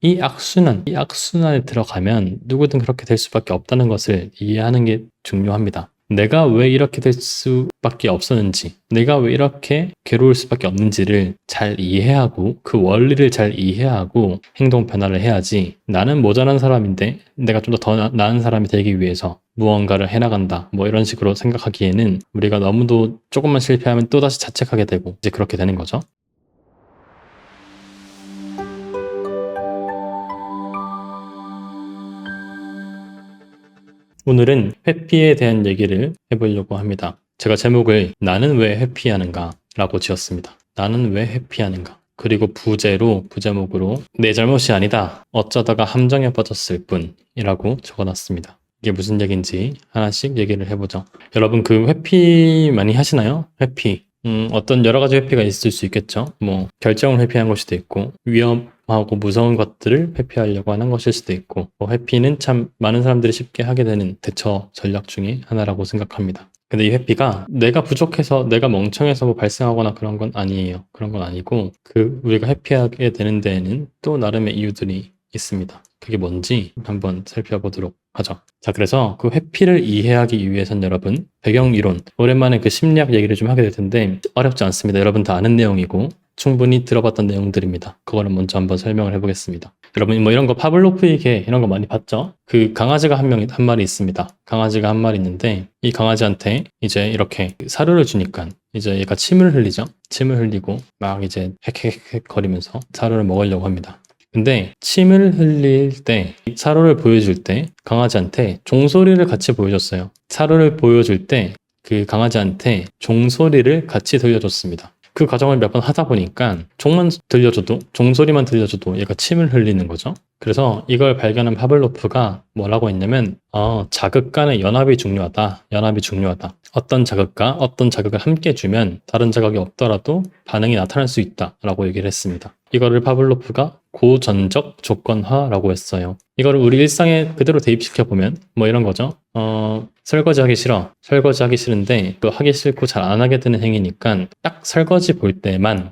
이 악순환에 들어가면 누구든 그렇게 될 수밖에 없다는 것을 이해하는 게 중요합니다. 내가 왜 이렇게 될 수밖에 없었는지, 내가 왜 이렇게 괴로울 수밖에 없는지를 잘 이해하고 그 원리를 잘 이해하고 행동 변화를 해야지, 나는 모자란 사람인데 내가 좀 더 나은 사람이 되기 위해서 무언가를 해나간다, 뭐 이런 식으로 생각하기에는 우리가 너무도 조금만 실패하면 또다시 자책하게 되고 이제 그렇게 되는 거죠. 오늘은 회피에 대한 얘기를 해보려고 합니다. 제가 제목을 나는 왜 회피하는가 라고 지었습니다. 나는 왜 회피하는가. 그리고 부제목으로 내 잘못이 아니다, 어쩌다가 함정에 빠졌을 뿐이라고 적어놨습니다. 이게 무슨 얘기인지 하나씩 얘기를 해보죠. 여러분, 그 회피 많이 하시나요? 회피. 어떤 여러 가지 회피가 있을 수 있겠죠. 뭐 결정을 회피한 걸 수도 있고, 위험하고 무서운 것들을 회피하려고 하는 것일 수도 있고, 회피는 참 많은 사람들이 쉽게 하게 되는 대처 전략 중에 하나라고 생각합니다. 근데 이 회피가 내가 부족해서, 내가 멍청해서 뭐 발생하거나 그런 건 아니에요. 그런 건 아니고, 우리가 회피하게 되는 데에는 또 나름의 이유들이 있습니다. 그게 뭔지 한번 살펴보도록 하죠. 자, 그래서 그 회피를 이해하기 위해선 여러분, 배경이론, 오랜만에 그 심리학 얘기를 좀 하게 될 텐데 어렵지 않습니다. 여러분 다 아는 내용이고 충분히 들어봤던 내용들입니다. 그거를 먼저 한번 설명을 해보겠습니다. 여러분, 뭐 이런 거 파블로프의 개 이런 거 많이 봤죠? 그 강아지가 한 마리 있습니다. 강아지가 한 마리 있는데 이 강아지한테 이제 이렇게 사료를 주니까 이제 얘가 침을 흘리죠. 침을 흘리고 막 이제 헥헥헥 거리면서 사료를 먹으려고 합니다. 근데 침을 흘릴 때, 사료를 보여줄 때 강아지한테 종소리를 같이 보여줬어요. 사료를 보여줄 때 그 강아지한테 종소리를 같이 들려줬습니다. 그 과정을 몇 번 하다 보니까 종소리만 들려줘도 얘가 침을 흘리는 거죠. 그래서 이걸 발견한 파블로프가 뭐라고 했냐면, 자극 간의 연합이 중요하다. 어떤 자극과 어떤 자극을 함께 주면 다른 자극이 없더라도 반응이 나타날 수 있다 라고 얘기를 했습니다. 이거를 파블로프가 고전적 조건화라고 했어요. 이거를 우리 일상에 그대로 대입시켜보면 뭐 이런 거죠. 설거지하기 싫은데 또 하기 싫고 잘 안 하게 되는 행위니까 딱 설거지를 볼 때만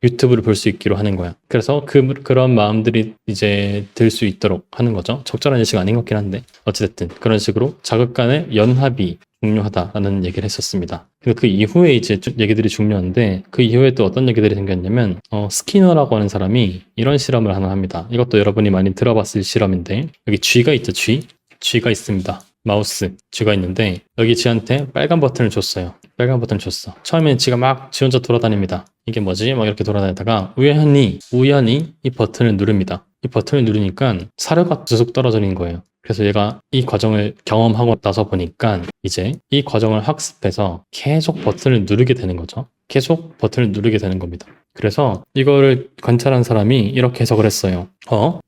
유튜브를 볼 수 있기로 하는 거야. 그래서 그런 마음들이 이제 들 수 있도록 하는 거죠. 적절한 예시가 아닌 것 같긴 한데 어찌됐든 그런 식으로 자극 간의 연합이 중요하다라는 얘기를 했었습니다. 그 이후에 이제 얘기들이 중요한데, 그 이후에 또 어떤 얘기들이 생겼냐면, 스키너라고 하는 사람이 이런 실험을 하나 합니다. 이것도 여러분이 많이 들어봤을 실험인데, 여기 쥐가 있죠, 쥐가 있습니다. 마우스 쥐가 있는데 여기 쥐한테 빨간 버튼을 줬어요. 처음에는 쥐가 막 지 혼자 돌아다닙니다. 이게 뭐지? 막 이렇게 돌아다니다가 우연히 이 버튼을 누릅니다. 이 버튼을 누르니까 사료가 쑥 떨어지는 거예요. 그래서 얘가 이 과정을 경험하고 나서 보니까 이제 이 과정을 학습해서 계속 버튼을 누르게 되는 거죠. 계속 버튼을 누르게 되는 겁니다. 그래서 이거를 관찰한 사람이 이렇게 해석을 했어요.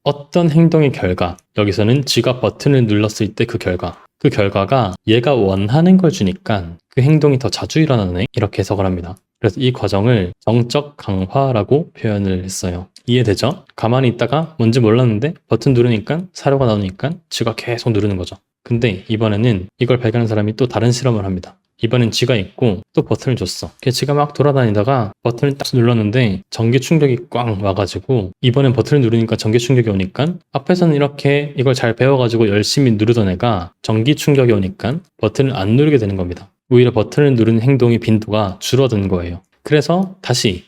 어떤 행동의 결과, 여기서는 쥐가 버튼을 눌렀을 때 그 결과가 얘가 원하는 걸 주니까 그 행동이 더 자주 일어나네, 이렇게 해석을 합니다. 그래서 이 과정을 정적 강화라고 표현을 했어요. 이해되죠? 가만히 있다가 뭔지 몰랐는데 버튼 누르니까 사료가 나오니까 쥐가 계속 누르는 거죠. 근데 이번에는 이걸 발견한 사람이 또 다른 실험을 합니다. 이번엔 쥐가 있고 또 버튼을 줬어. 쥐가 막 돌아다니다가 버튼을 딱 눌렀는데 전기 충격이 꽝 와가지고, 이번엔 버튼을 누르니까 전기 충격이 오니까 앞에서는 이렇게 이걸 잘 배워가지고 열심히 누르던 애가 전기 충격이 오니까 버튼을 안 누르게 되는 겁니다. 오히려 버튼을 누르는 행동의 빈도가 줄어든 거예요. 그래서 다시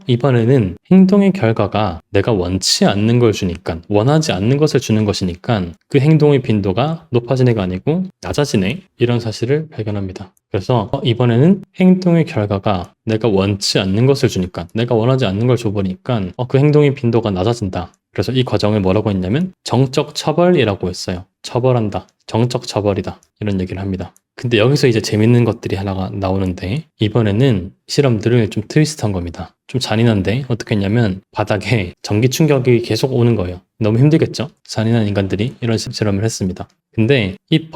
이번에는 행동의 결과가 내가 원치 않는 걸 주니까, 원하지 않는 것을 주는 것이니까 그 행동의 빈도가 높아지는 게 아니고 낮아지네, 이런 사실을 발견합니다. 그래서 이번에는 행동의 결과가 내가 원치 않는 것을 주니까, 내가 원하지 않는 걸 줘버리니까 그 행동의 빈도가 낮아진다. 그래서 이 과정을 뭐라고 했냐면 정적 처벌이라고 했어요. 처벌한다, 정적 처벌이다, 이런 얘기를 합니다. 근데 여기서 이제 재밌는 것들이 하나가 나오는데, 이번에는 실험들을 좀 트위스트한 겁니다. 좀 잔인한데 어떻게 했냐면, 바닥에 전기 충격이 계속 오는 거예요. 너무 힘들겠죠? 잔인한 인간들이 이런 실험을 했습니다. 근데 이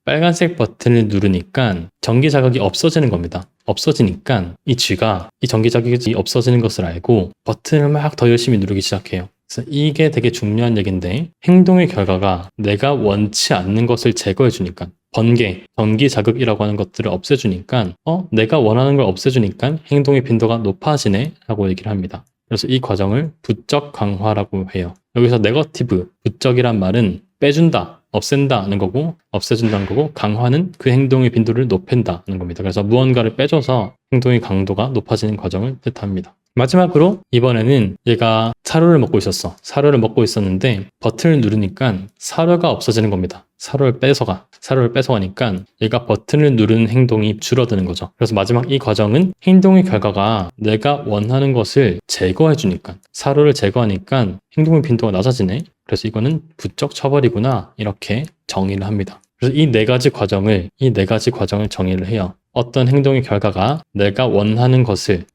빨간색 버튼을 누르니까 전기 자극이 없어지는 겁니다. 없어지니까 이 쥐가 이 전기 자극이 없어지는 것을 알고 버튼을 막 더 열심히 누르기 시작해요. 그래서 이게 되게 중요한 얘기인데, 행동의 결과가 내가 원치 않는 것을 제거해 주니까, 전기 자극이라고 하는 것들을 없애주니까 내가 원하는 걸 없애주니까 행동의 빈도가 높아지네 라고 얘기를 합니다. 그래서 이 과정을 부적 강화라고 해요. 여기서 네거티브, 부적이란 말은 빼준다, 없앤다는 거고, 없애준다는 거고, 강화는 그 행동의 빈도를 높인다는 겁니다. 그래서 무언가를 빼줘서 행동의 강도가 높아지는 과정을 뜻합니다. 마지막으로 이번에는 얘가 사료를 먹고 있었어. 사료를 먹고 있었는데 버튼을 누르니까 사료가 없어지는 겁니다. 사료를 뺏어가니까 얘가 버튼을 누르는 행동이 줄어드는 거죠. 그래서 마지막 이 과정은 행동의 결과가 내가 원하는 것을 제거해주니까, 사료를 제거하니까 행동의 빈도가 낮아지네. 그래서 이거는 부적 처벌이구나, 이렇게 정의를 합니다. 그래서 이 네 가지 과정을 정의를 해요. 어떤 행동의 결과가 내가 원하는 것을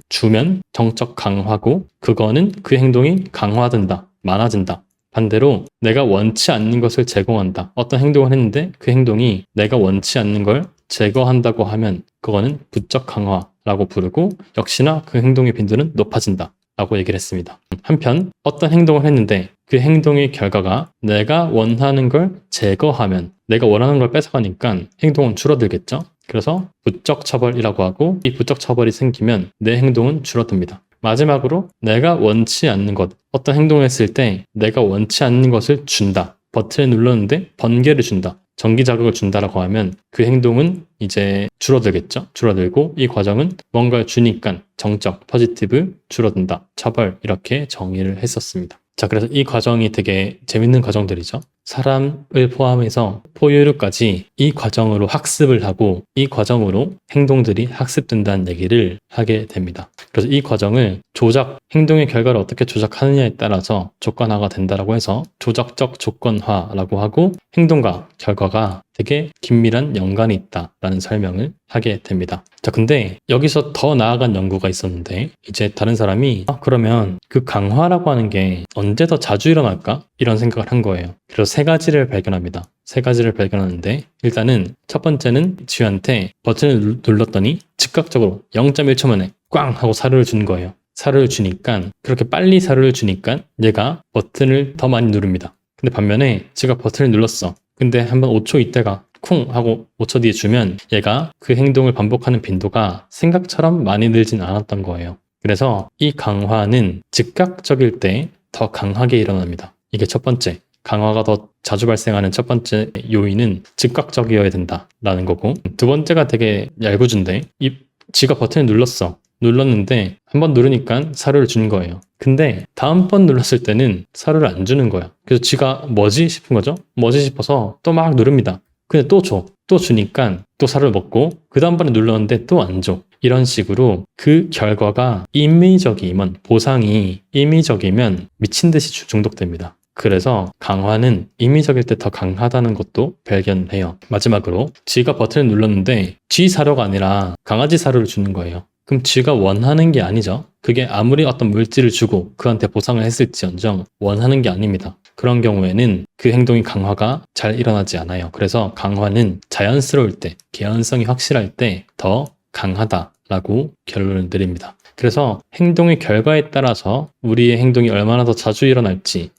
주면 정적 강화고, 그거는 그 행동이 강화된다, 많아진다. 반대로 내가 원치 않는 것을 제공한다. 어떤 행동을 했는데 그 행동이 내가 원치 않는 걸 제거한다고 하면 그거는 부적 강화라고 부르고, 역시나 그 행동의 빈도는 높아진다 라고 얘기를 했습니다. 한편 어떤 행동을 했는데 그 행동의 결과가 내가 원하는 걸 제거하면, 내가 원하는 걸 뺏어가니까 행동은 줄어들겠죠. 그래서 부적 처벌이라고 하고, 이 부적 처벌이 생기면 내 행동은 줄어듭니다. 마지막으로 내가 원치 않는 것, 어떤 행동을 했을 때 내가 원치 않는 것을 준다. 버튼을 눌렀는데 번개를 준다, 전기 자극을 준다라고 하면 그 행동은 이제 줄어들겠죠. 줄어들고 이 과정은 뭔가를 주니까 정적, 포지티브, 줄어든다, 처벌, 이렇게 정의를 했었습니다. 자, 그래서 이 과정이 되게 재밌는 과정들이죠. 사람을 포함해서 포유류까지 이 과정으로 학습을 하고 이 과정으로 행동들이 학습된다는 얘기를 하게 됩니다. 그래서 이 과정을 행동의 결과를 어떻게 조작하느냐에 따라서 조건화가 된다라고 해서 조작적 조건화라고 하고, 행동과 결과가 되게 긴밀한 연관이 있다라는 설명을 하게 됩니다. 자, 근데 여기서 더 나아간 연구가 있었는데, 이제 다른 사람이 그러면 그 강화라고 하는 게 언제 더 자주 일어날까? 이런 생각을 한 거예요. 그래서 세 가지를 발견합니다. 세 가지를 발견하는데, 일단은 첫 번째는 지우한테 버튼을 눌렀더니 즉각적으로 0.1초 만에 꽝 하고 사료를 준 거예요. 사료를 주니까, 그렇게 빨리 사료를 주니까 얘가 버튼을 더 많이 누릅니다. 근데 반면에 지가 버튼을 눌렀어. 근데 한번 5초 있다가 쿵 하고 5초 뒤에 주면 얘가 그 행동을 반복하는 빈도가 생각처럼 많이 늘진 않았던 거예요. 그래서 이 강화는 즉각적일 때 더 강하게 일어납니다. 이게 첫 번째. 강화가 더 자주 발생하는 첫 번째 요인은 즉각적이어야 된다라는 거고, 두 번째가 되게 얄궂은데, 지가 버튼을 눌렀는데 한 번 누르니까 사료를 주는 거예요. 근데 다음번 눌렀을 때는 사료를 안 주는 거야. 그래서 지가 뭐지 싶은 거죠. 뭐지 싶어서 또 막 누릅니다. 근데 또 주니까 또 사료를 먹고, 그 다음번에 눌렀는데 또 안 줘. 이런 식으로 그 결과가 보상이 임의적이면 미친 듯이 중독됩니다. 그래서 강화는 임의적일 때 더 강하다는 것도 발견해요. 마지막으로 지가 버튼을 눌렀는데 쥐 사료가 아니라 강아지 사료를 주는 거예요. 그럼 쥐가 원하는 게 아니죠. 그게 아무리 어떤 물질을 주고 그한테 보상을 했을지언정 원하는 게 아닙니다. 그런 경우에는 그 행동이 강화가 잘 일어나지 않아요. 그래서 강화는 자연스러울 때, 개연성이 확실할 때 더 강하다라고 결론을 내립니다. 그래서 행동의 결과에 따라서 우리의 행동이 얼마나 더 자주 일어날지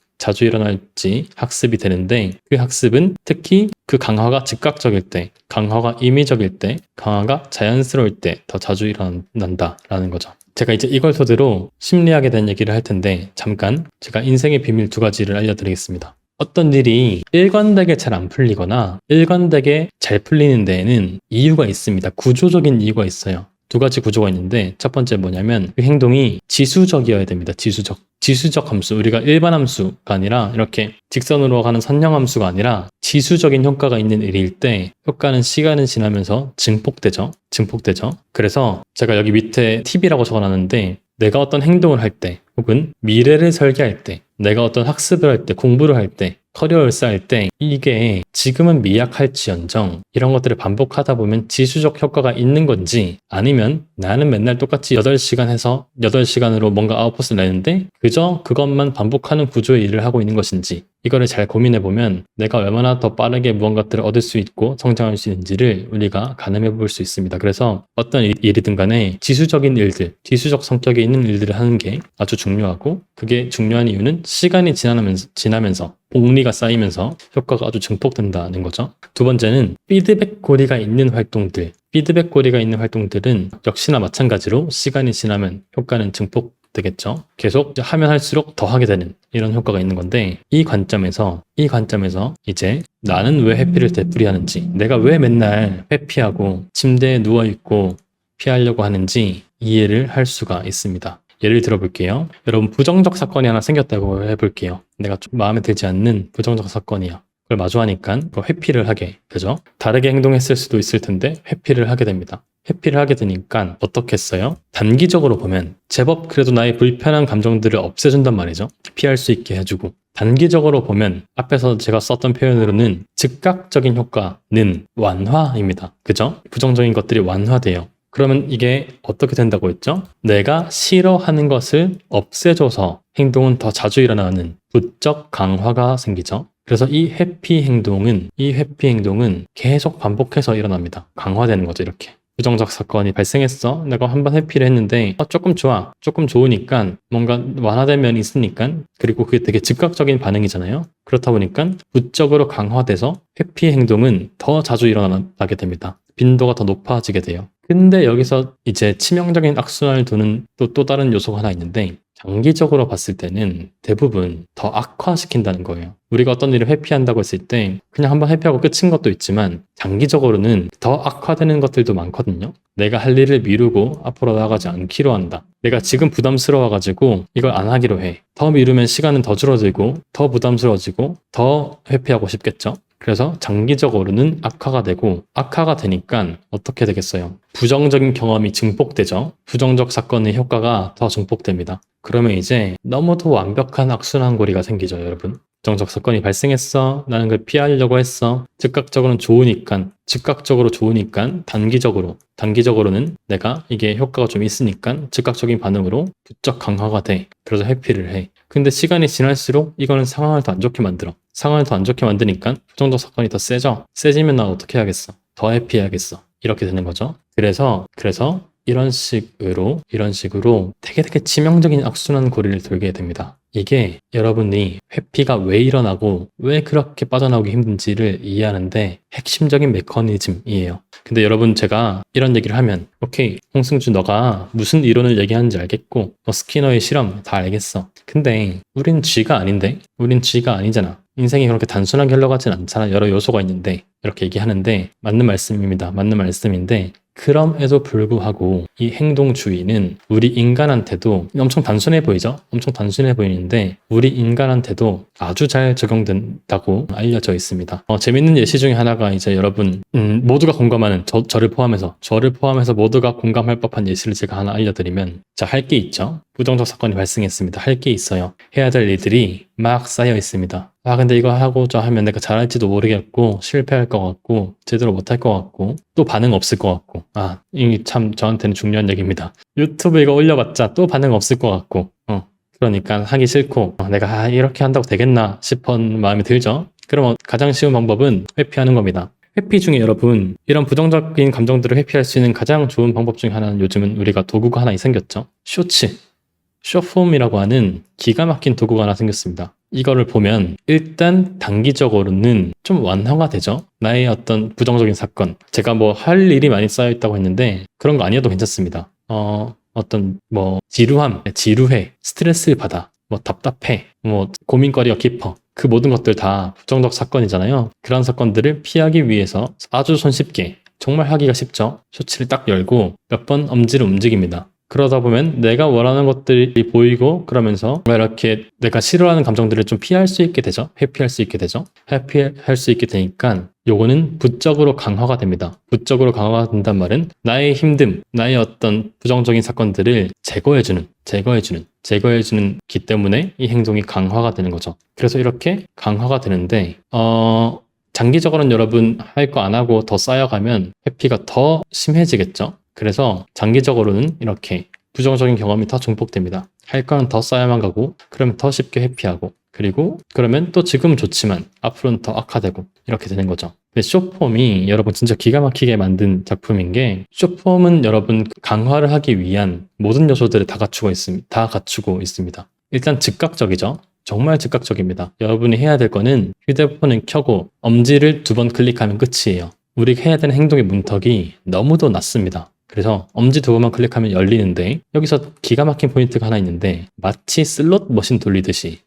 학습이 되는데, 그 학습은 특히 그 강화가 즉각적일 때, 강화가 임의적일 때, 강화가 자연스러울 때 더 자주 일어난다라는 거죠. 제가 이제 이걸 토대로 심리학에 대한 얘기를 할 텐데, 잠깐 제가 인생의 비밀 2가지를 알려드리겠습니다. 어떤 일이 일관되게 잘 안 풀리거나 일관되게 잘 풀리는 데에는 이유가 있습니다. 구조적인 이유가 있어요. 2가지 구조가 있는데, 첫 번째 뭐냐면 그 행동이 지수적이어야 됩니다. 지수적 함수, 우리가 일반 함수가 아니라 이렇게 직선으로 가는 선형 함수가 아니라 지수적인 효과가 있는 일일 때 효과는 시간이 지나면서 증폭되죠. 그래서 제가 여기 밑에 팁이라고 적어놨는데, 내가 어떤 행동을 할 때, 혹은 미래를 설계할 때, 내가 어떤 학습을 할 때, 공부를 할 때, 커리어를 쌓을 때, 이게 지금은 미약할지언정 이런 것들을 반복하다 보면 지수적 효과가 있는 건지, 아니면 나는 맨날 똑같이 8시간 해서 8시간으로 뭔가 아웃풋을 내는데 그저 그것만 반복하는 구조의 일을 하고 있는 것인지, 이거를 잘 고민해 보면 내가 얼마나 더 빠르게 무언가들을 얻을 수 있고 성장할 수 있는지를 우리가 가늠해 볼 수 있습니다. 그래서 어떤 일이든 간에 지수적인 일들, 지수적 성격이 있는 일들을 하는 게 아주 중요하고, 그게 중요한 이유는 시간이 지나면서 옥리가 쌓이면서 효과가 아주 증폭된다는 거죠. 두 번째는 피드백 고리가 있는 활동들. 피드백 고리가 있는 활동들은 역시나 마찬가지로 시간이 지나면 효과는 증폭되겠죠. 계속 하면 할수록 더 하게 되는 이런 효과가 있는 건데, 이 관점에서 이제 나는 왜 회피를 되풀이하는지, 내가 왜 맨날 회피하고 침대에 누워있고 피하려고 하는지 이해를 할 수가 있습니다. 예를 들어볼게요. 여러분, 부정적 사건이 하나 생겼다고 해볼게요. 내가 좀 마음에 들지 않는 부정적 사건이야. 그걸 마주하니까 회피를 하게 되죠. 다르게 행동했을 수도 있을 텐데 회피를 하게 됩니다. 회피를 하게 되니까 어떻겠어요? 단기적으로 보면 제법 그래도 나의 불편한 감정들을 없애준단 말이죠. 피할 수 있게 해주고. 단기적으로 보면 앞에서 제가 썼던 표현으로는 즉각적인 효과는 완화입니다. 그죠? 부정적인 것들이 완화돼요. 그러면 이게 어떻게 된다고 했죠? 내가 싫어하는 것을 없애줘서 행동은 더 자주 일어나는 부적 강화가 생기죠. 그래서 이 회피 행동은 계속 반복해서 일어납니다. 강화되는 거죠, 이렇게. 부정적 사건이 발생했어. 내가 한번 회피를 했는데 조금 좋아. 조금 좋으니까 뭔가 완화된 면이 있으니까, 그리고 그게 되게 즉각적인 반응이잖아요. 그렇다 보니까 부적으로 강화돼서 회피 행동은 더 자주 일어나게 됩니다. 빈도가 더 높아지게 돼요. 근데 여기서 이제 치명적인 악순환을 두는 또 다른 요소가 하나 있는데, 장기적으로 봤을 때는 대부분 더 악화시킨다는 거예요. 우리가 어떤 일을 회피한다고 했을 때 그냥 한번 회피하고 끝인 것도 있지만, 장기적으로는 더 악화되는 것들도 많거든요. 내가 할 일을 미루고 앞으로 나아가지 않기로 한다. 내가 지금 부담스러워가지고 이걸 안 하기로 해. 더 미루면 시간은 더 줄어들고 더 부담스러워지고 더 회피하고 싶겠죠. 그래서 장기적으로는 악화가 되고, 악화가 되니까 어떻게 되겠어요? 부정적인 경험이 증폭되죠. 부정적 사건의 효과가 더 증폭됩니다. 그러면 이제 너무도 완벽한 악순환고리가 생기죠, 여러분. 부정적 사건이 발생했어. 나는 그걸 피하려고 했어. 즉각적으로는 좋으니까, 단기적으로는 내가 이게 효과가 좀 있으니까 즉각적인 반응으로 부쩍 강화가 돼. 그래서 회피를 해. 근데 시간이 지날수록 이거는 상황을 더 안 좋게 만들어. 상황을 더 안 좋게 만드니까 부정적 사건이 더 세져. 세지면 나 어떻게 해야겠어? 더 회피해야겠어. 이렇게 되는 거죠. 그래서 이런 식으로 되게 치명적인 악순환 고리를 돌게 됩니다. 이게 여러분이 회피가 왜 일어나고 왜 그렇게 빠져나오기 힘든지를 이해하는데 핵심적인 메커니즘이에요. 근데 여러분, 제가 이런 얘기를 하면 오케이, 홍승주 너가 무슨 이론을 얘기하는지 알겠고 스키너의 실험 다 알겠어. 근데 우린 쥐가 아니잖아. 인생이 그렇게 단순하게 흘러가진 않잖아. 여러 요소가 있는데, 이렇게 얘기하는데 맞는 말씀입니다. 맞는 말씀인데, 그럼에도 불구하고 이 행동주의는 우리 인간한테도 엄청 단순해 보이죠? 엄청 단순해 보이는데 우리 인간한테도 아주 잘 적용된다고 알려져 있습니다. 재밌는 예시 중에 하나가 이제 여러분 모두가 공감하는 저를 포함해서 모두가 공감할 법한 예시를 제가 하나 알려드리면, 자, 할 게 있죠? 부정적 사건이 발생했습니다. 할 게 있어요. 해야 될 일들이 막 쌓여 있습니다. 근데 이거 하고자 하면 내가 잘할지도 모르겠고, 실패할 것 같고, 제대로 못할 것 같고, 또 반응 없을 것 같고. 이게 참 저한테는 중요한 얘기입니다. 유튜브 이거 올려봤자 또 반응 없을 것 같고, 그러니까 하기 싫고, 내가 이렇게 한다고 되겠나 싶은 마음이 들죠? 그럼 가장 쉬운 방법은 회피하는 겁니다. 회피 중에 여러분, 이런 부정적인 감정들을 회피할 수 있는 가장 좋은 방법 중에 하나는, 요즘은 우리가 도구가 하나 생겼죠. 숏폼이라고 하는 기가 막힌 도구가 하나 생겼습니다. 이거를 보면 일단 단기적으로는 좀 완화가 되죠. 나의 어떤 부정적인 사건, 제가 뭐 할 일이 많이 쌓여 있다고 했는데 그런 거 아니어도 괜찮습니다. 어떤 지루해, 스트레스를 받아, 답답해, 고민거리가 깊어, 그 모든 것들 다 부정적 사건이잖아요. 그런 사건들을 피하기 위해서 아주 손쉽게, 정말 하기가 쉽죠. 쇼츠를 딱 열고 몇 번 엄지를 움직입니다. 그러다 보면 내가 원하는 것들이 보이고, 그러면서 이렇게 내가 싫어하는 감정들을 좀 피할 수 있게 되죠. 회피할 수 있게 되니까 요거는 부적으로 강화가 됩니다. 부적으로 강화가 된단 말은 나의 힘듦, 나의 어떤 부정적인 사건들을 제거해주는 기 때문에 이 행동이 강화가 되는 거죠. 그래서 이렇게 강화가 되는데, 장기적으로는 여러분 할 거 안 하고 더 쌓여가면 회피가 더 심해지겠죠. 그래서 장기적으로는 이렇게 부정적인 경험이 더 증폭됩니다. 할 거는 더 쌓여만 가고, 그러면 더 쉽게 회피하고, 그리고 그러면 또 지금은 좋지만 앞으로는 더 악화되고, 이렇게 되는 거죠. 근데 숏폼이 여러분 진짜 기가 막히게 만든 작품인 게, 숏폼은 여러분 강화를 하기 위한 모든 요소들을 다 갖추고 있습니다. 일단 즉각적이죠. 정말 즉각적입니다. 여러분이 해야 될 거는 휴대폰을 켜고 엄지를 2번 클릭하면 끝이에요. 우리가 해야 되는 행동의 문턱이 너무도 낮습니다. 그래서 엄지 2번만 클릭하면 열리는데 여기서 기가 막힌 포인트가 하나 있는데 마치 슬롯 머신 돌리듯이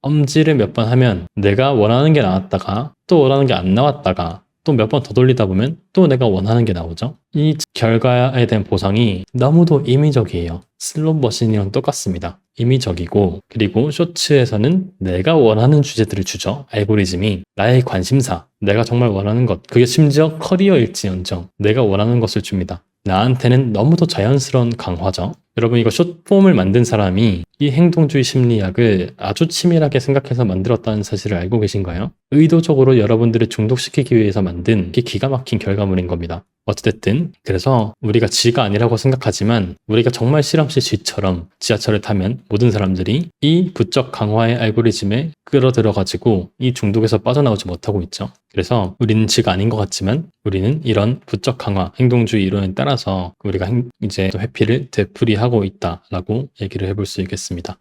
엄지를 몇 번 하면 내가 원하는 게 나왔다가 또 원하는 게 안 나왔다가 또 몇 번 더 돌리다 보면 또 내가 원하는 게 나오죠. 이 결과에 대한 보상이 너무도 임의적이에요. 슬롯 머신이랑 똑같습니다. 임의적이고 그리고 쇼츠에서는 내가 원하는 주제들을 주죠. 알고리즘이 나의 관심사, 내가 정말 원하는 것, 그게 심지어 커리어일지언정 내가 원하는 것을 줍니다. 나한테는 너무도 자연스러운 강화죠. 여러분 이거 숏폼을 만든 사람이 이 행동주의 심리학을 아주 치밀하게 생각해서 만들었다는 사실을 알고 계신가요? 의도적으로 여러분들을 중독시키기 위해서 만든 게 기가 막힌 결과물인 겁니다. 어찌됐든 그래서 우리가 쥐가 아니라고 생각하지만 우리가 정말 실험실 쥐처럼 지하철을 타면 모든 사람들이 이 부적 강화의 알고리즘에 끌어들어가지고 이 중독에서 빠져나오지 못하고 있죠. 그래서 우리는 쥐가 아닌 것 같지만 우리는 이런 부적 강화 행동주의 이론에 따라서 우리가 이제 회피를 되풀이하고 있다라고 얘기를 해볼 수 있겠습니다.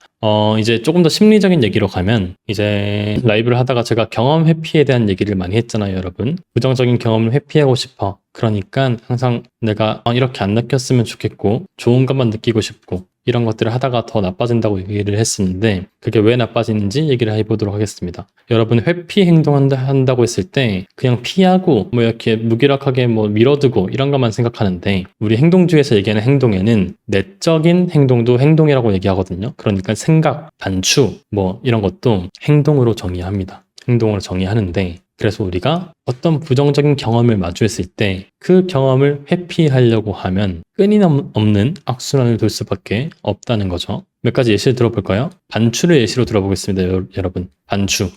이제 조금 더 심리적인 얘기로 가면 이제 라이브를 하다가 제가 경험 회피에 대한 얘기를 많이 했잖아요, 여러분. 부정적인 경험을 회피하고 싶어. 그러니까 항상 내가 이렇게 안 느꼈으면 좋겠고 좋은 것만 느끼고 싶고 이런 것들을 하다가 더 나빠진다고 얘기를 했었는데 그게 왜 나빠지는지 얘기를 해보도록 하겠습니다. 여러분 회피 행동한다고 했을 때 그냥 피하고 뭐 이렇게 무기력하게 뭐 밀어두고 이런 것만 생각하는데 우리 행동주의에서 얘기하는 행동에는 내적인 행동도 행동이라고 얘기하거든요. 그러니까 생각, 반추 뭐 이런 것도 행동으로 정의합니다. 행동으로 정의하는데 그래서 우리가 어떤 부정적인 경험을 마주했을 때 그 경험을 회피하려고 하면 끊임없는 악순환을 돌 수밖에 없다는 거죠. 몇 가지 예시를 들어볼까요? 반추를 예시로 들어보겠습니다, 여러분. 반추.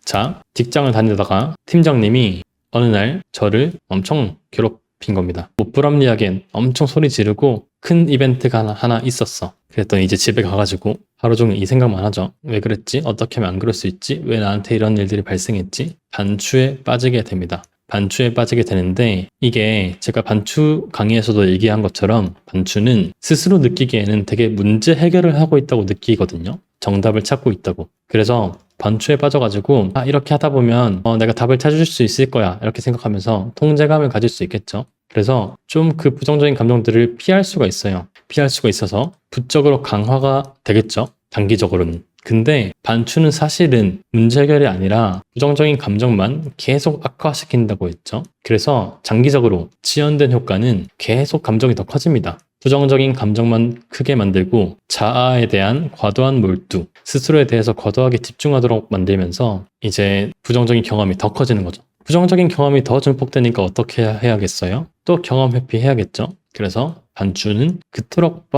자, 직장을 다니다가 팀장님이 어느 날 저를 엄청 괴롭힌 겁니다. 뭐 불합리하게 엄청 소리 지르고 큰 이벤트가 하나 있었어. 그랬더니 이제 집에 가가지고 하루 종일 이 생각만 하죠. 왜 그랬지? 어떻게 하면 안 그럴 수 있지? 왜 나한테 이런 일들이 발생했지? 반추에 빠지게 됩니다. 반추에 빠지게 되는데 이게 제가 반추 강의에서도 얘기한 것처럼 반추는 스스로 느끼기에는 되게 문제 해결을 하고 있다고 느끼거든요. 정답을 찾고 있다고. 그래서 반추에 빠져가지고 이렇게 하다 보면 내가 답을 찾을 수 있을 거야 이렇게 생각하면서 통제감을 가질 수 있겠죠. 그래서 좀 그 부정적인 감정들을 피할 수가 있어요. 피할 수가 있어서 부적으로 강화가 되겠죠. 단기적으로는. 근데 반추는 사실은 문제 해결이 아니라 부정적인 감정만 계속 악화시킨다고 했죠. 그래서 장기적으로 지연된 효과는 계속 감정이 더 커집니다. 부정적인 감정만 크게 만들고 자아에 대한 과도한 몰두, 스스로에 대해서 과도하게 집중하도록 만들면서 이제 부정적인 경험이 더 커지는 거죠. 부정적인 경험이 더 증폭되니까 어떻게 해야겠어요? 또 경험 회피해야겠죠. 그래서 반추가 그토록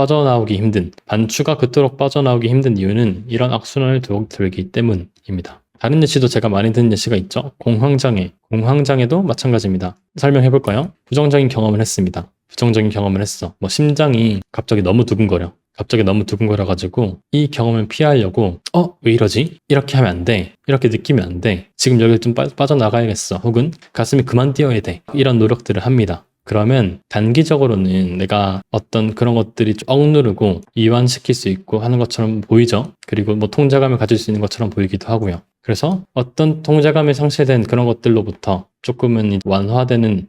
빠져나오기 힘든 이유는 이런 악순환을 돌기 때문입니다. 다른 예시도 제가 많이 듣는 예시가 있죠. 공황장애도 마찬가지입니다. 설명해 볼까요? 부정적인 경험을 했습니다. 부정적인 경험을 했어. 뭐 심장이 갑자기 너무 두근거려가지고 이 경험을 피하려고 왜 이러지? 이렇게 하면 안 돼. 이렇게 느끼면 안 돼. 지금 여기 좀 빠져나가야겠어. 혹은 가슴이 그만 뛰어야 돼. 이런 노력들을 합니다. 그러면 단기적으로는 내가 어떤 그런 것들이 억누르고 이완시킬 수 있고 하는 것처럼 보이죠. 그리고 뭐 통제감을 가질 수 있는 것처럼 보이기도 하고요. 그래서 어떤 통제감이 상실된 그런 것들로부터 조금은 완화되는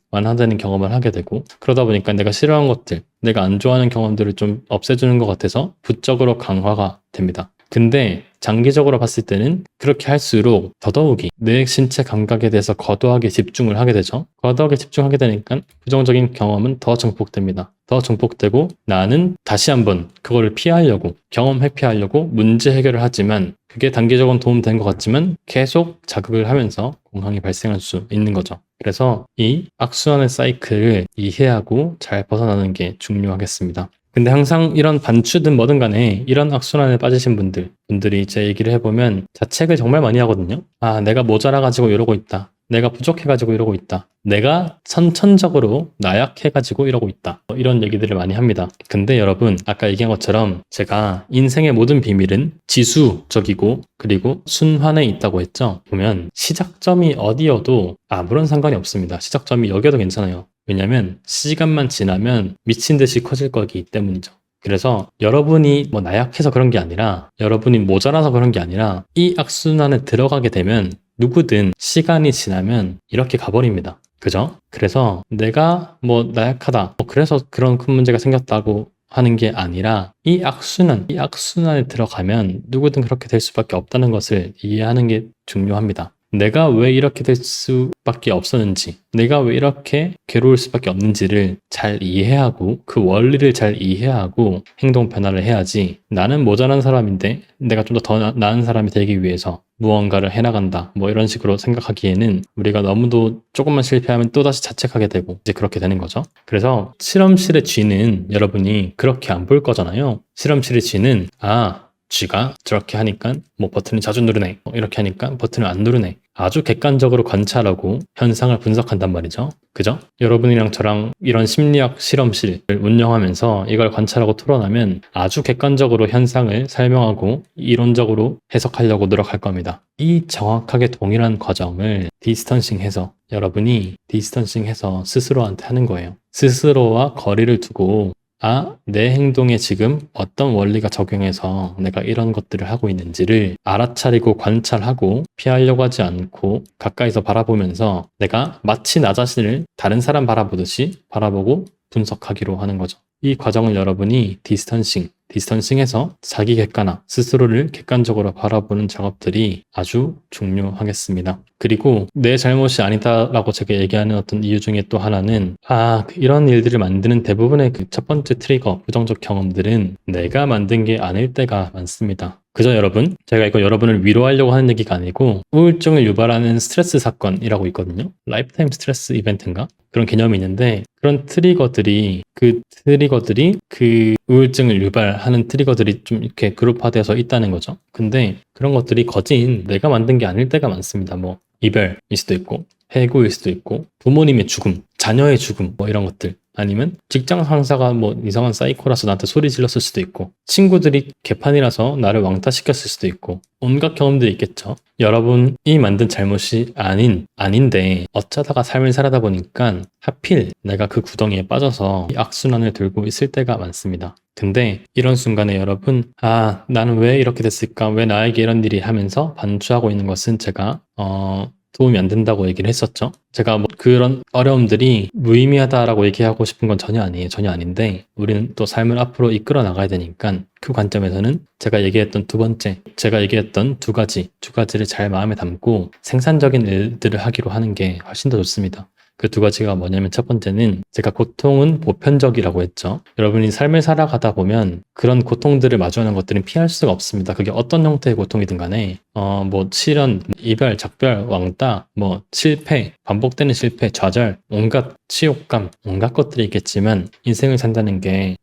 경험을 하게 되고 그러다 보니까 내가 싫어하는 것들, 내가 안 좋아하는 경험들을 좀 없애주는 것 같아서 부적으로 강화가 됩니다. 근데 장기적으로 봤을 때는 그렇게 할수록 더더욱이 내 신체 감각에 대해서 과도하게 집중을 하게 되죠. 과도하게 집중하게 되니까 부정적인 경험은 더 증폭됩니다. 더 증폭되고 나는 다시 한번 그거를 피하려고 경험 회피하려고 문제 해결을 하지만 그게 단기적으로는 도움된 것 같지만 계속 자극을 하면서 공황이 발생할 수 있는 거죠. 그래서 이 악순환의 사이클을 이해하고 잘 벗어나는 게 중요하겠습니다. 근데 항상 이런 반추든 뭐든 간에 이런 악순환에 빠지신 분들이 제 얘기를 해보면 자책을 정말 많이 하거든요. 내가 모자라가지고 이러고 있다. 내가 부족해가지고 이러고 있다. 내가 선천적으로 나약해가지고 이러고 있다. 이런 얘기들을 많이 합니다. 근데 여러분 아까 얘기한 것처럼 제가 인생의 모든 비밀은 지수적이고 그리고 순환에 있다고 했죠. 보면 시작점이 어디여도 아무런 상관이 없습니다. 시작점이 여기여도 괜찮아요. 왜냐면 시간만 지나면 미친 듯이 커질 거기 때문이죠. 그래서 여러분이 뭐 나약해서 그런 게 아니라 여러분이 모자라서 그런 게 아니라 이 악순환에 들어가게 되면 누구든 시간이 지나면 이렇게 가버립니다. 그죠? 그래서 내가 뭐 나약하다. 그래서 그런 큰 문제가 생겼다고 하는 게 아니라 이 악순환에 들어가면 누구든 그렇게 될 수밖에 없다는 것을 이해하는 게 중요합니다. 내가 왜 이렇게 될 수밖에 없었는지, 내가 왜 이렇게 괴로울 수밖에 없는지를 잘 이해하고 그 원리를 잘 이해하고 행동 변화를 해야지 나는 모자란 사람인데 내가 좀 더 나은 사람이 되기 위해서 무언가를 해나간다. 뭐 이런 식으로 생각하기에는 우리가 너무도 조금만 실패하면 또다시 자책하게 되고 이제 그렇게 되는 거죠. 그래서 실험실의 쥐는 여러분이 그렇게 안 볼 거잖아요. 실험실의 쥐는 쥐가 저렇게 하니까 뭐 버튼을 자주 누르네. 이렇게 하니까 버튼을 안 누르네. 아주 객관적으로 관찰하고 현상을 분석한단 말이죠. 그죠? 여러분이랑 저랑 이런 심리학 실험실을 운영하면서 이걸 관찰하고 토론하면 아주 객관적으로 현상을 설명하고 이론적으로 해석하려고 노력할 겁니다. 이 정확하게 동일한 과정을 여러분이 디스턴싱해서 스스로한테 하는 거예요. 스스로와 거리를 두고 내 행동에 지금 어떤 원리가 적용해서 내가 이런 것들을 하고 있는지를 알아차리고 관찰하고 피하려고 하지 않고 가까이서 바라보면서 내가 마치 나 자신을 다른 사람 바라보듯이 바라보고 분석하기로 하는 거죠. 이 과정을 여러분이 디스턴싱해서 자기 객관화, 스스로를 객관적으로 바라보는 작업들이 아주 중요하겠습니다. 그리고 내 잘못이 아니다라고 제가 얘기하는 어떤 이유 중에 또 하나는 이런 일들을 만드는 대부분의 그 첫 번째 트리거, 부정적 경험들은 내가 만든 게 아닐 때가 많습니다. 그죠, 여러분? 제가 이거 여러분을 위로하려고 하는 얘기가 아니고 우울증을 유발하는 스트레스 사건이라고 있거든요. 라이프타임 스트레스 이벤트인가? 그런 개념이 있는데 그런 트리거들이 그 우울증을 유발하는 트리거들이 좀 이렇게 그룹화되어서 있다는 거죠. 근데 그런 것들이 거진 내가 만든 게 아닐 때가 많습니다. 뭐 이별일 수도 있고 해고일 수도 있고 부모님의 죽음, 자녀의 죽음 뭐 이런 것들 아니면 직장 상사가 뭐 이상한 사이코라서 나한테 소리 질렀을 수도 있고 친구들이 개판이라서 나를 왕따시켰을 수도 있고 온갖 경험들이 있겠죠. 여러분이 만든 잘못이 아닌데 어쩌다가 삶을 살아다 보니까 하필 내가 그 구덩이에 빠져서 이 악순환을 들고 있을 때가 많습니다. 근데 이런 순간에 여러분 나는 왜 이렇게 됐을까? 왜 나에게 이런 일이 하면서 반추하고 있는 것은 제가 도움이 안 된다고 얘기를 했었죠. 제가 뭐 그런 어려움들이 무의미하다라고 얘기하고 싶은 건 전혀 아닌데 우리는 또 삶을 앞으로 이끌어 나가야 되니까 그 관점에서는 제가 얘기했던 두 가지를 잘 마음에 담고 생산적인 일들을 하기로 하는 게 훨씬 더 좋습니다. 그 두 가지가 뭐냐면 첫 번째는 제가 고통은 보편적이라고 했죠. 여러분이 삶을 살아가다 보면 그런 고통들을 마주하는 것들은 피할 수가 없습니다. 그게 어떤 형태의 고통이든 간에 뭐 실현, 이별, 작별, 왕따, 뭐 실패, 반복되는 실패, 좌절, 온갖 치욕감, 온갖 것들이 있겠지만 인생을 산다는 게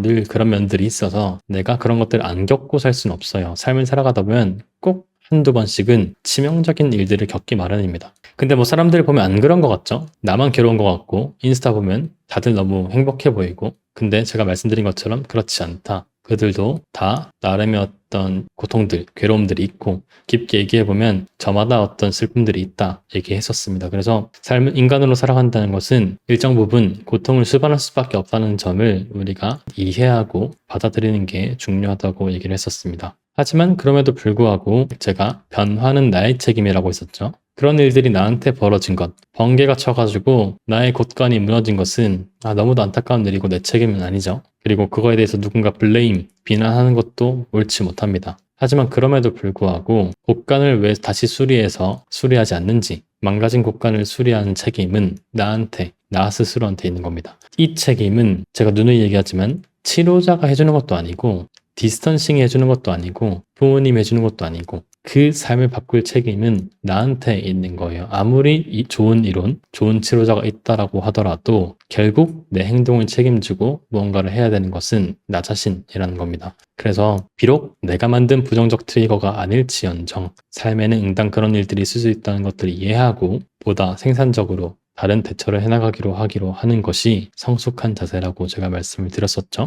늘 그런 면들이 있어서 내가 그런 것들을 안 겪고 살 수는 없어요. 삶을 살아가다 보면 꼭 한두 번씩은 치명적인 일들을 겪기 마련입니다. 근데 뭐 사람들 보면 안 그런 것 같죠? 나만 괴로운 것 같고 인스타 보면 다들 너무 행복해 보이고 근데 제가 말씀드린 것처럼 그렇지 않다. 그들도 다 나름의 어떤 고통들, 괴로움들이 있고 깊게 얘기해보면 저마다 어떤 슬픔들이 있다 얘기했었습니다. 그래서 인간으로 살아간다는 것은 일정 부분 고통을 수반할 수밖에 없다는 점을 우리가 이해하고 받아들이는 게 중요하다고 얘기를 했었습니다. 하지만 그럼에도 불구하고 제가 변화는 나의 책임이라고 했었죠. 그런 일들이 나한테 벌어진 것, 번개가 쳐가지고 나의 곳간이 무너진 것은 너무도 안타까운 일이고 내 책임은 아니죠. 그리고 그거에 대해서 누군가 비난하는 것도 옳지 못합니다. 하지만 그럼에도 불구하고 곳간을 왜 다시 수리하지 않는지 망가진 곳간을 수리하는 책임은 나 스스로한테 있는 겁니다. 이 책임은 제가 누누이 얘기하지만 치료자가 해주는 것도 아니고 디스턴싱이 해주는 것도 아니고 부모님이 해주는 것도 아니고 그 삶을 바꿀 책임은 나한테 있는 거예요. 아무리 좋은 이론, 좋은 치료자가 있다라고 하더라도 결국 내 행동을 책임지고 무언가를 해야 되는 것은 나 자신이라는 겁니다. 그래서 비록 내가 만든 부정적 트리거가 아닐지언정 삶에는 응당 그런 일들이 있을 수 있다는 것들을 이해하고 보다 생산적으로 다른 대처를 해나가기로 하는 것이 성숙한 자세라고 제가 말씀을 드렸었죠.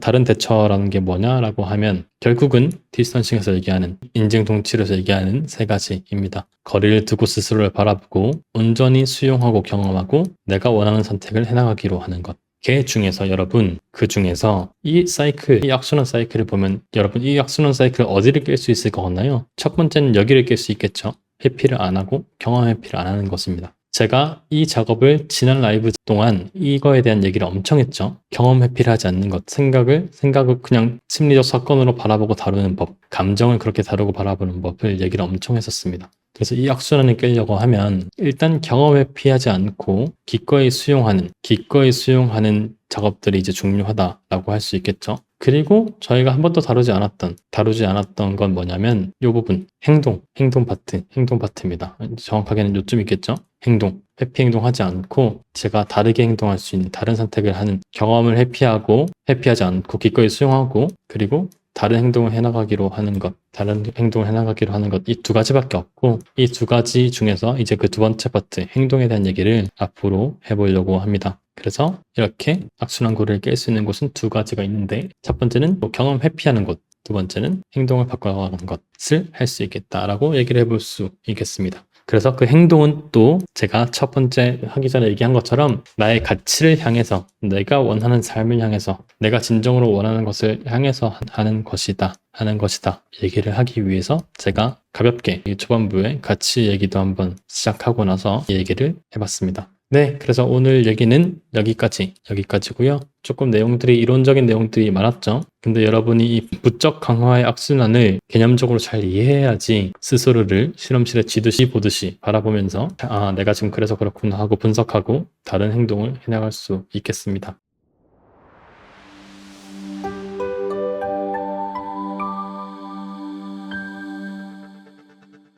다른 대처라는 게 뭐냐라고 하면 결국은 디스턴싱에서 얘기하는 인증동치에서 얘기하는 세 가지입니다. 거리를 두고 스스로를 바라보고 온전히 수용하고 경험하고 내가 원하는 선택을 해나가기로 하는 것. 걔 중에서 여러분 그 중에서 이 사이클, 이 악순환 사이클을 보면 여러분 이 악순환 사이클 어디를 깰 수 있을 것 같나요? 첫 번째는 여기를 깰 수 있겠죠. 회피를 안 하고 경험 회피를 안 하는 것입니다. 제가 이 작업을 지난 라이브 동안 이거에 대한 얘기를 엄청 했죠. 경험 회피를 하지 않는 것, 생각을 그냥 심리적 사건으로 바라보고 다루는 법, 감정을 그렇게 다루고 바라보는 법을 얘기를 엄청 했었습니다. 그래서 이 악순환을 깨려고 하면 일단 경험 회피하지 않고 기꺼이 수용하는 작업들이 이제 중요하다라고 할 수 있겠죠. 그리고 저희가 한 번도 다루지 않았던 건 뭐냐면 이 부분, 행동 파트입니다. 정확하게는 요쯤 있겠죠. 회피 행동하지 않고 제가 다르게 행동할 수 있는 다른 선택을 하는 경험을 회피하지 않고 기꺼이 수용하고 그리고 다른 행동을 해나가기로 하는 것, 이 두 가지밖에 없고 이 두 가지 중에서 이제 그 두 번째 파트, 행동에 대한 얘기를 앞으로 해보려고 합니다. 그래서 이렇게 악순환고리를 깰 수 있는 곳은 두 가지가 있는데 첫 번째는 경험 회피하는 곳, 두 번째는 행동을 바꿔가는 것을 할 수 있겠다라고 얘기를 해볼 수 있겠습니다. 그래서 그 행동은 또 제가 첫 번째 하기 전에 얘기한 것처럼 나의 가치를 향해서 내가 원하는 삶을 향해서 내가 진정으로 원하는 것을 향해서 하는 것이다 얘기를 하기 위해서 제가 가볍게 초반부에 가치 얘기도 한번 시작하고 나서 얘기를 해봤습니다. 네, 그래서 오늘 얘기는 여기까지고요. 조금 이론적인 내용들이 많았죠. 근데 여러분이 이 부적 강화의 악순환을 개념적으로 잘 이해해야지 스스로를 실험실에 쥐듯이 보듯이 바라보면서 내가 지금 그래서 그렇구나 하고 분석하고 다른 행동을 해나갈 수 있겠습니다.